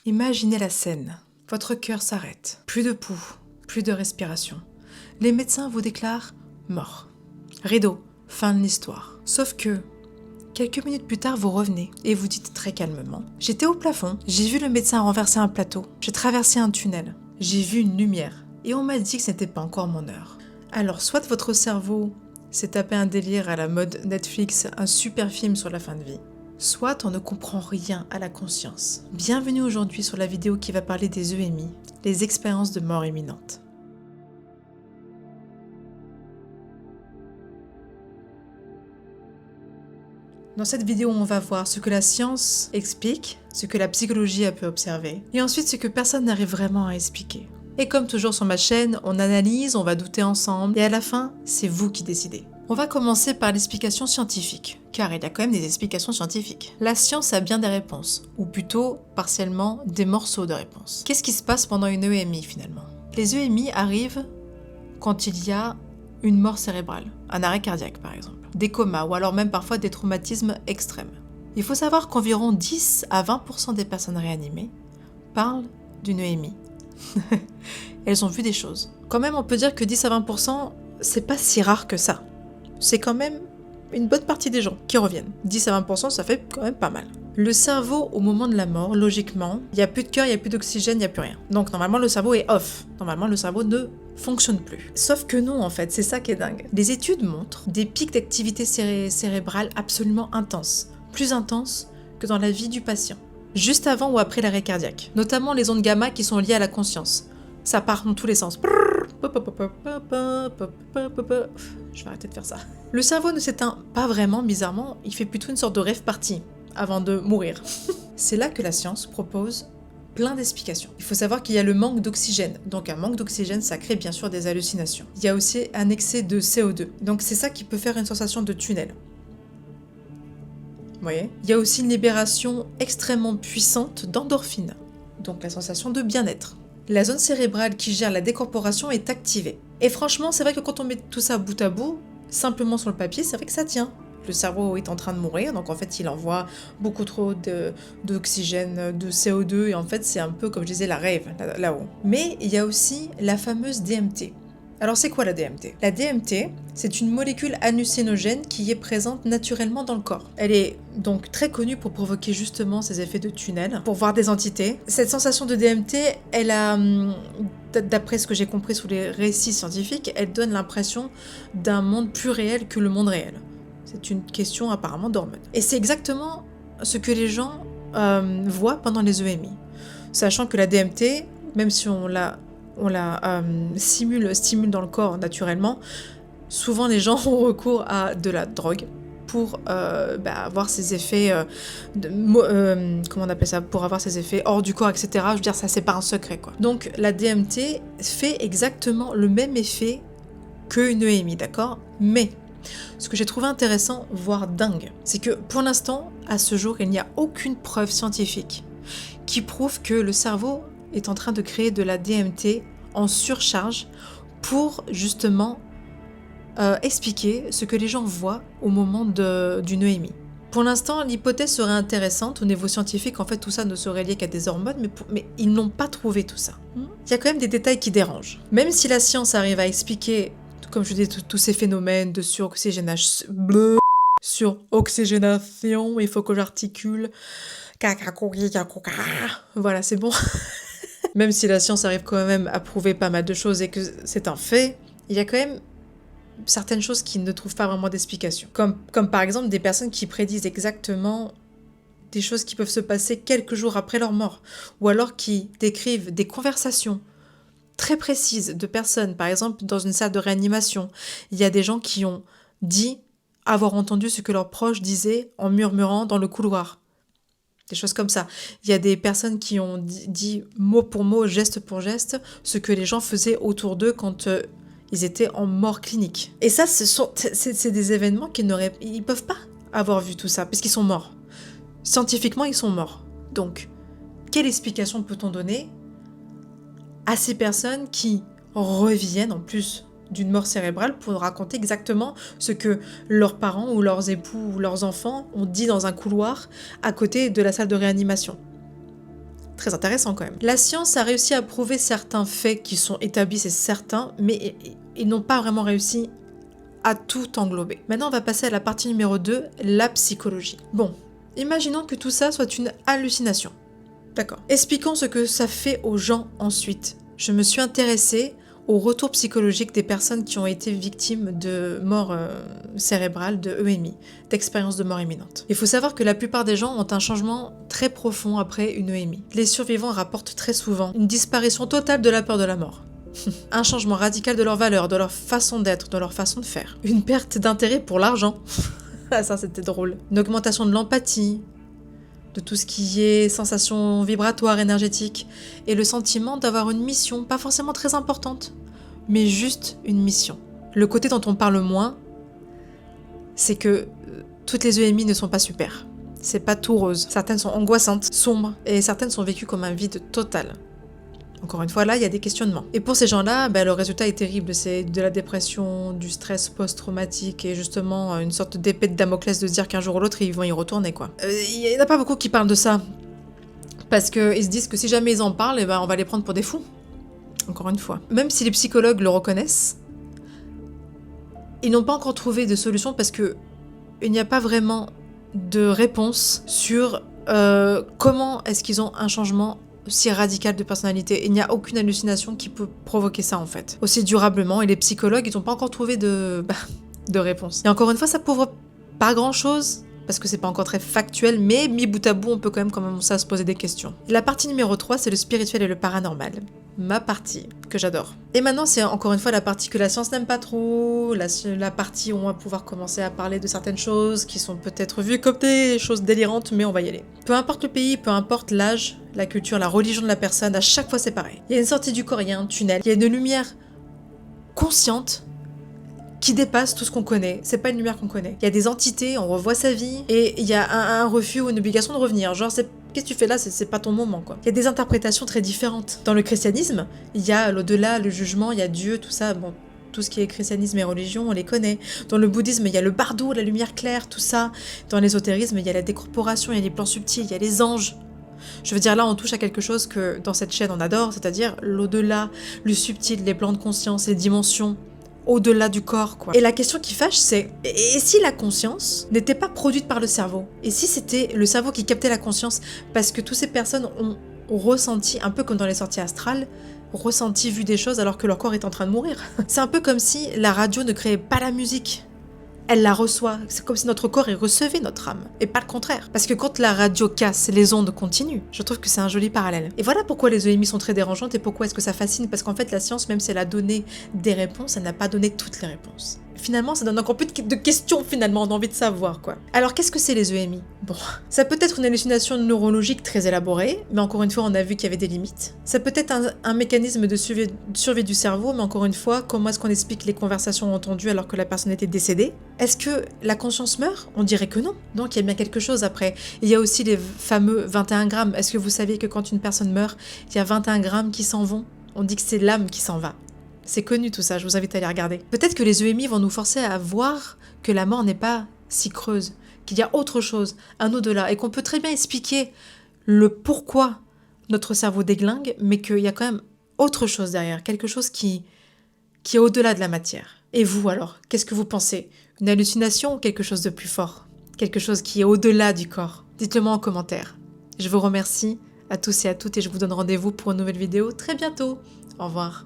Imaginez la scène. Votre cœur s'arrête. Plus de pouls, plus de respiration. Les médecins vous déclarent mort. Rideau, fin de l'histoire. Sauf que, quelques minutes plus tard, vous revenez et vous dites très calmement « J'étais au plafond, j'ai vu le médecin renverser un plateau, j'ai traversé un tunnel, j'ai vu une lumière et on m'a dit que ce n'était pas encore mon heure. » Alors, soit votre cerveau s'est tapé un délire à la mode Netflix, un super film sur la fin de vie, soit on ne comprend rien à la conscience. Bienvenue aujourd'hui sur la vidéo qui va parler des EMI, les expériences de mort imminente. Dans cette vidéo, on va voir ce que la science explique, ce que la psychologie a pu observer, et ensuite ce que personne n'arrive vraiment à expliquer. Et comme toujours sur ma chaîne, on analyse, on va douter ensemble, et à la fin, c'est vous qui décidez. On va commencer par l'explication scientifique, car il y a quand même des explications scientifiques. La science a bien des réponses, ou plutôt, partiellement, des morceaux de réponses. Qu'est-ce qui se passe pendant une EMI finalement? Les EMI arrivent quand il y a une mort cérébrale, un arrêt cardiaque par exemple, des comas ou alors même parfois des traumatismes extrêmes. Il faut savoir qu'environ 10 à 20% des personnes réanimées parlent d'une EMI. Elles ont vu des choses. Quand même, on peut dire que 10 à 20%, c'est pas si rare que ça. C'est quand même une bonne partie des gens qui reviennent. 10 à 20%, ça fait quand même pas mal. Le cerveau, au moment de la mort, logiquement, il n'y a plus de cœur, il n'y a plus d'oxygène, il n'y a plus rien. Donc normalement, le cerveau est off. Normalement, le cerveau ne fonctionne plus. Sauf que non, en fait, c'est ça qui est dingue. Les études montrent des pics d'activité cérébrale absolument intenses. Plus intenses que dans la vie du patient. Juste avant ou après l'arrêt cardiaque. Notamment les ondes gamma qui sont liées à la conscience. Ça part dans tous les sens. Je vais arrêter de faire ça. Le cerveau ne s'éteint pas vraiment, bizarrement, il fait plutôt une sorte de rêve party avant de mourir. C'est là que la science propose plein d'explications. Il faut savoir qu'il y a le manque d'oxygène. Donc un manque d'oxygène, ça crée bien sûr des hallucinations. Il y a aussi un excès de CO2. Donc c'est ça qui peut faire une sensation de tunnel. Vous voyez ? Il y a aussi une libération extrêmement puissante d'endorphines. Donc la sensation de bien-être. La zone cérébrale qui gère la décorporation est activée. Et franchement, c'est vrai que quand on met tout ça bout à bout, simplement sur le papier, c'est vrai que ça tient. Le cerveau est en train de mourir, donc en fait il envoie beaucoup trop d'oxygène, de CO2, et en fait c'est un peu comme je disais la rave là-haut. Mais il y a aussi la fameuse DMT. Alors c'est quoi la DMT? La DMT, c'est une molécule hallucinogène qui est présente naturellement dans le corps. Elle est donc très connue pour provoquer justement ces effets de tunnel, pour voir des entités. Cette sensation de DMT, elle a, d'après ce que j'ai compris sous les récits scientifiques, elle donne l'impression d'un monde plus réel que le monde réel. C'est une question apparemment d'hormones. Et c'est exactement ce que les gens voient pendant les EMI. Sachant que la DMT, même si on la stimule dans le corps naturellement, souvent les gens ont recours à de la drogue pour avoir ces effets, comment on appelle ça, pour avoir ces effets hors du corps, etc. Je veux dire, ça c'est pas un secret quoi. Donc la DMT fait exactement le même effet qu'une EMI, d'accord? Mais ce que j'ai trouvé intéressant, voire dingue, c'est que pour l'instant, à ce jour, il n'y a aucune preuve scientifique qui prouve que le cerveau est en train de créer de la DMT en surcharge pour justement expliquer ce que les gens voient au moment d'une EMI. Pour l'instant, l'hypothèse serait intéressante au niveau scientifique. En fait, tout ça ne serait lié qu'à des hormones, mais ils n'ont pas trouvé tout ça. Il y a quand même des détails qui dérangent. Même si la science arrive à expliquer, comme je dis, tous ces phénomènes de suroxygénation, il faut que j'articule. Voilà, c'est bon. Même si la science arrive quand même à prouver pas mal de choses et que c'est un fait, il y a quand même certaines choses qui ne trouvent pas vraiment d'explication. Comme par exemple des personnes qui prédisent exactement des choses qui peuvent se passer quelques jours après leur mort, ou alors qui décrivent des conversations très précises de personnes, par exemple dans une salle de réanimation. Il y a des gens qui ont dit avoir entendu ce que leurs proches disaient en murmurant dans le couloir. Des choses comme ça. Il y a des personnes qui ont dit mot pour mot, geste pour geste, ce que les gens faisaient autour d'eux quand ils étaient en mort clinique. Et ça, c'est des événements qu'ils ne peuvent pas avoir vu tout ça, parce qu'ils sont morts. Scientifiquement, ils sont morts. Donc, quelle explication peut-on donner à ces personnes qui reviennent en plus d'une mort cérébrale pour raconter exactement ce que leurs parents ou leurs époux ou leurs enfants ont dit dans un couloir à côté de la salle de réanimation? Très intéressant quand même. La science a réussi à prouver certains faits qui sont établis, c'est certain, mais ils n'ont pas vraiment réussi à tout englober. Maintenant, on va passer à la partie numéro 2, la psychologie. Bon, imaginons que tout ça soit une hallucination. D'accord. Expliquons ce que ça fait aux gens ensuite. Je me suis intéressée au retour psychologique des personnes qui ont été victimes de mort cérébrale, de EMI, d'expérience de mort imminente. Il faut savoir que la plupart des gens ont un changement très profond après une EMI. Les survivants rapportent très souvent une disparition totale de la peur de la mort. Un changement radical de leurs valeurs, de leur façon d'être, de leur façon de faire. Une perte d'intérêt pour l'argent. Ah, ça c'était drôle. Une augmentation de l'empathie, de tout ce qui est sensation vibratoire, énergétique, et le sentiment d'avoir une mission, pas forcément très importante, mais juste une mission. Le côté dont on parle moins, c'est que toutes les EMI ne sont pas super. C'est pas tout rose. Certaines sont angoissantes, sombres, et certaines sont vécues comme un vide total. Encore une fois, là, il y a des questionnements. Et pour ces gens-là, le résultat est terrible. C'est de la dépression, du stress post-traumatique et justement une sorte d'épée de Damoclès de se dire qu'un jour ou l'autre, ils vont y retourner, quoi. Il n'y en a pas beaucoup qui parlent de ça. Parce qu'ils se disent que si jamais ils en parlent, on va les prendre pour des fous. Encore une fois. Même si les psychologues le reconnaissent, ils n'ont pas encore trouvé de solution parce que il n'y a pas vraiment de réponse sur comment est-ce qu'ils ont un changement si radical de personnalité. Il n'y a aucune hallucination qui peut provoquer ça en fait. Aussi durablement, et les psychologues, ils n'ont pas encore trouvé de réponse. Et encore une fois, ça prouve pas grand chose, parce que c'est pas encore très factuel, mais mis bout à bout, on peut quand même commencer à se poser des questions. La partie numéro 3, c'est le spirituel et le paranormal. Ma partie, que j'adore. Et maintenant, c'est encore une fois la partie que la science n'aime pas trop, la partie où on va pouvoir commencer à parler de certaines choses qui sont peut-être vues comme des choses délirantes, mais on va y aller. Peu importe le pays, peu importe l'âge, la culture, la religion de la personne, à chaque fois c'est pareil. Il y a une sortie du corps, il y a un tunnel, il y a une lumière consciente qui dépasse tout ce qu'on connaît. C'est pas une lumière qu'on connaît. Il y a des entités, on revoit sa vie, et il y a un refus ou une obligation de revenir. Genre, qu'est-ce que tu fais là, c'est pas ton moment, quoi. Il y a des interprétations très différentes. Dans le christianisme, il y a l'au-delà, le jugement, il y a Dieu, tout ça. Bon, tout ce qui est christianisme et religion, on les connaît. Dans le bouddhisme, il y a le bardo, la lumière claire, tout ça. Dans l'ésotérisme, il y a la décorporation, il y a les plans subtils, il y a les anges. Je veux dire, là, on touche à quelque chose que dans cette chaîne, on adore, c'est-à-dire l'au-delà, le subtil, les plans de conscience, les dimensions au-delà du corps, quoi. Et la question qui fâche, c'est et si la conscience n'était pas produite par le cerveau? Et si c'était le cerveau qui captait la conscience? Parce que toutes ces personnes ont ressenti, un peu comme dans les sorties astrales, ressenti, vu des choses alors que leur corps est en train de mourir. C'est un peu comme si la radio ne créait pas la musique. Elle la reçoit. C'est comme si notre corps y recevait notre âme, et pas le contraire. Parce que quand la radio casse, les ondes continuent. Je trouve que c'est un joli parallèle. Et voilà pourquoi les EMI sont très dérangeantes et pourquoi est-ce que ça fascine. Parce qu'en fait, la science, même si elle a donné des réponses, elle n'a pas donné toutes les réponses. Finalement, ça donne encore plus de questions, finalement, on a envie de savoir, quoi. Alors, qu'est-ce que c'est les EMI? Bon, ça peut être une hallucination neurologique très élaborée, mais encore une fois, on a vu qu'il y avait des limites. Ça peut être un mécanisme de survie du cerveau, mais encore une fois, comment est-ce qu'on explique les conversations entendues alors que la personne était décédée? Est-ce que la conscience meurt? On dirait que non. Donc, il y a bien quelque chose après. Il y a aussi les fameux 21 grammes. Est-ce que vous saviez que quand une personne meurt, il y a 21 grammes qui s'en vont? On dit que c'est l'âme qui s'en va. C'est connu tout ça, je vous invite à aller regarder. Peut-être que les EMI vont nous forcer à voir que la mort n'est pas si creuse, qu'il y a autre chose, un au-delà, et qu'on peut très bien expliquer le pourquoi notre cerveau déglingue, mais qu'il y a quand même autre chose derrière, quelque chose qui est au-delà de la matière. Et vous alors, qu'est-ce que vous pensez? Une hallucination ou quelque chose de plus fort? Quelque chose qui est au-delà du corps? Dites-le moi en commentaire. Je vous remercie à tous et à toutes et je vous donne rendez-vous pour une nouvelle vidéo très bientôt. Au revoir.